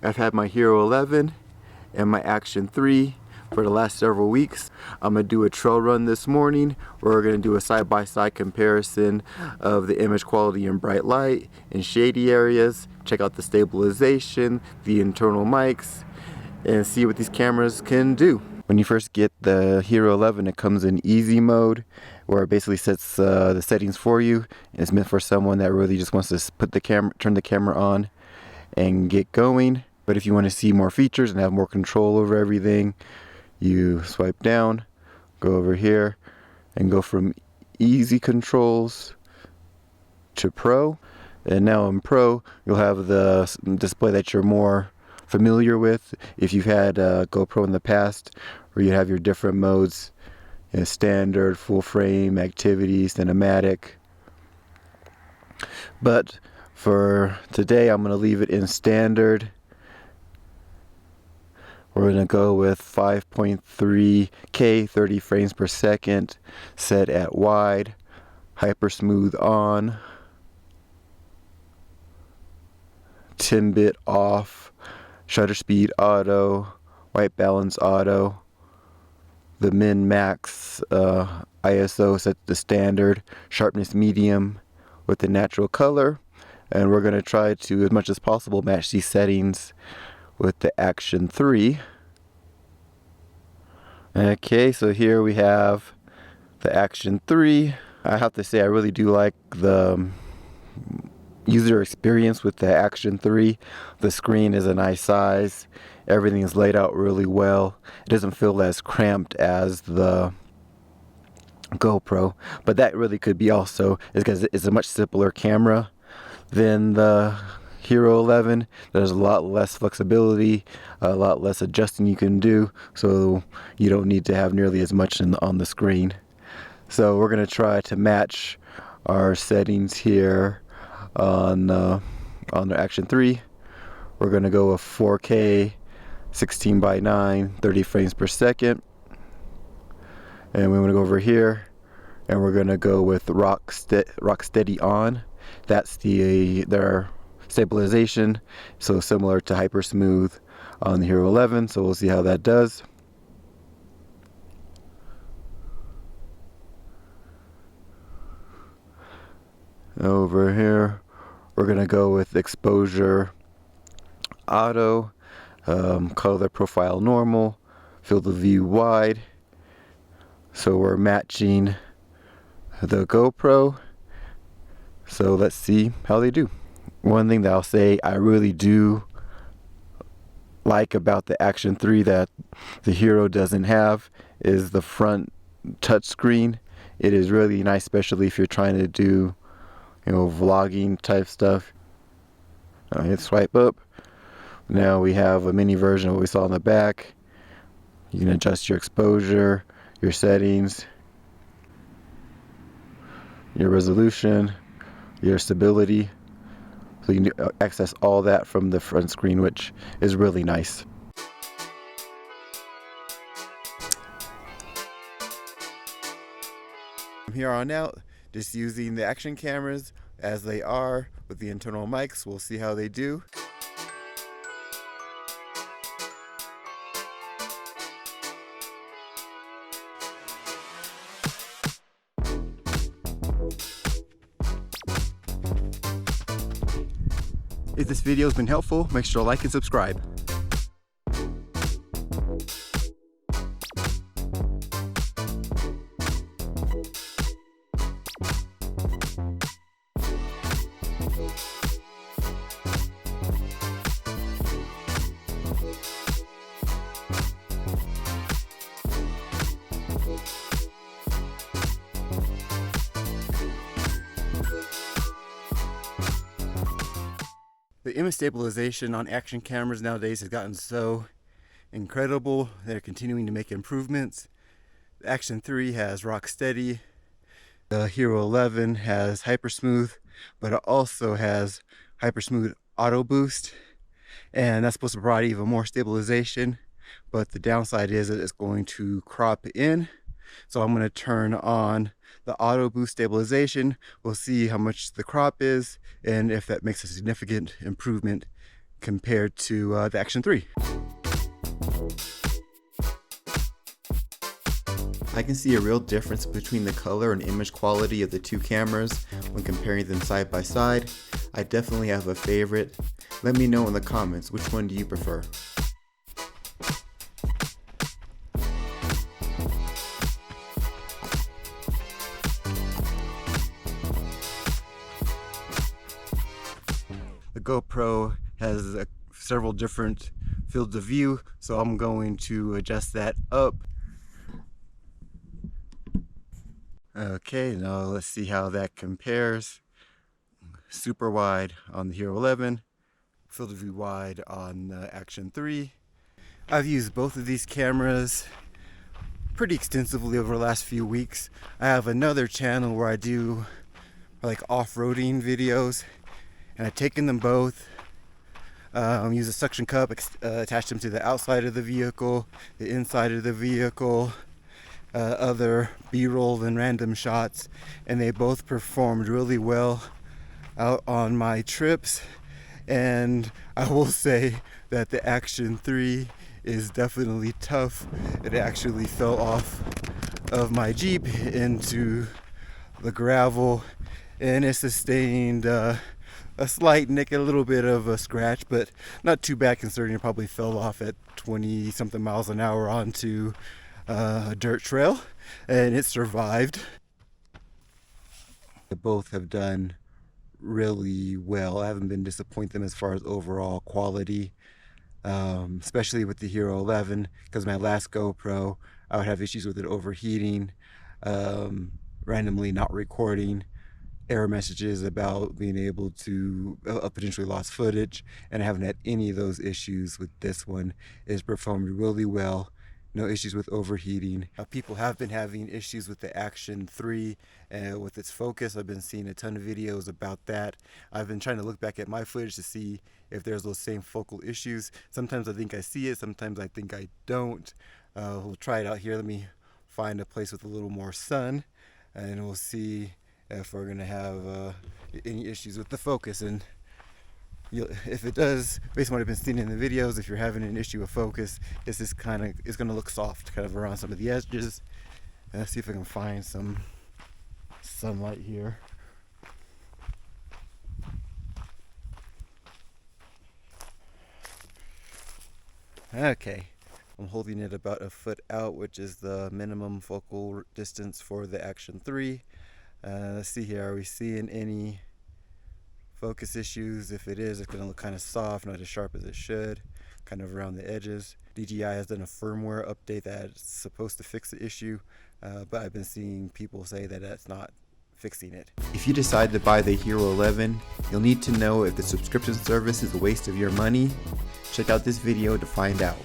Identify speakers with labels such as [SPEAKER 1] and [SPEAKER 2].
[SPEAKER 1] I've had my Hero 11 and my Action 3 for the last several weeks. I'm gonna do a trail run this morning. We're gonna do a side-by-side comparison of the image quality in bright light and shady areas, check out the stabilization, the internal mics, and see what these cameras can do. When you first get the Hero 11, it comes in easy mode, where it basically sets the settings for you. It's meant for someone that really just wants to put the camera, turn the camera on and get going. But if you want to see more features and have more control over everything, you swipe down, go over here, and go from easy controls to Pro. And now in Pro, you'll have the display that you're more familiar with. If you've had GoPro in the past, where you have your different modes, standard, full frame, activity, cinematic. But for today, I'm going to leave it in standard. We're going to go with 5.3K 30 frames per second, set at wide, hyper smooth on, 10-bit off, shutter speed auto, white balance auto, the min max ISO set to standard, sharpness medium with the natural color, and we're going to try to, as much as possible, match these settings with the Action 3. Okay, so here we have the Action 3. I have to say I really do like the user experience with the Action 3. The screen is a nice size. Everything is laid out really well. It doesn't feel as cramped as the GoPro, but that really could be also because it's a much simpler camera than the Hero 11. There's a lot less flexibility, a lot less adjusting you can do, so you don't need to have nearly as much on the screen. So we're going to try to match our settings here on the Action 3. We're going to go with 4K 16:9 30 frames per second, and we're going to go over here and we're going to go with rock steady on. That's their stabilization, so similar to hyper smooth on the Hero 11, so we'll see how that does. Over here we're going to go with exposure auto, color profile normal, field of view wide. So we're matching the GoPro, so let's see how they do. One thing that I'll say I really do like about the Action 3 that the Hero doesn't have is the front touchscreen. It is really nice, especially if you're trying to do, vlogging type stuff. Hit swipe up. Now we have a mini version of what we saw in the back. You can adjust your exposure, your settings, your resolution, your stability. So you can access all that from the front screen, which is really nice. From here on out, just using the Action cameras as they are with the internal mics. We'll see how they do. If this video has been helpful, make sure to like and subscribe. The image stabilization on Action cameras nowadays has gotten so incredible. They're continuing to make improvements. The Action 3 has rock steady. The Hero 11 has hyper smooth, but it also has hyper smooth auto boost, and that's supposed to provide even more stabilization. But the downside is that it's going to crop in. So I'm going to turn on the auto boost stabilization. We'll see how much the crop is and if that makes a significant improvement compared to the Action 3. I can see a real difference between the color and image quality of the two cameras when comparing them side by side. I definitely have a favorite. Let me know in the comments, which one do you prefer? The GoPro has several different fields of view, so I'm going to adjust that up. Okay, now let's see how that compares. Super wide on the Hero 11, field of view wide on the Action 3. I've used both of these cameras pretty extensively over the last few weeks. I have another channel where I do like off-roading videos, and I've taken them both, use a suction cup, attach them to the outside of the vehicle, the inside of the vehicle, other B-roll and random shots, and they both performed really well out on my trips. And I will say that the Action 3 is definitely tough. It actually fell off of my Jeep into the gravel, and it sustained a slight nick, a little bit of a scratch, but not too bad considering it probably fell off at 20 something miles an hour onto a dirt trail, and it survived. They both have done really well. I haven't been disappointed them as far as overall quality, especially with the Hero 11, because my last GoPro I would have issues with it overheating, randomly not recording, error messages about being able to potentially lost footage, and I haven't had any of those issues with this one. It's performed really well. No issues with overheating. People have been having issues with the Action 3 and with its focus. I've been seeing a ton of videos about that. I've been trying to look back at my footage to see if there's those same focal issues. Sometimes I think I see it, sometimes I think I don't. We'll try it out here. Let me find a place with a little more sun, and we'll see if we're gonna have any issues with the focus. And if it does, based on what I've been seeing in the videos, if you're having an issue with focus, it's going to look soft kind of around some of the edges. And let's see if I can find some sunlight here. Okay, I'm holding it about a foot out, which is the minimum focal distance for the Action 3. Let's see here, are we seeing any focus issues? If it is, it's going to look kind of soft, not as sharp as it should, kind of around the edges. DJI has done a firmware update that's supposed to fix the issue, but I've been seeing people say that that's not fixing it. If you decide to buy the Hero 11, you'll need to know if the subscription service is a waste of your money. Check out this video to find out.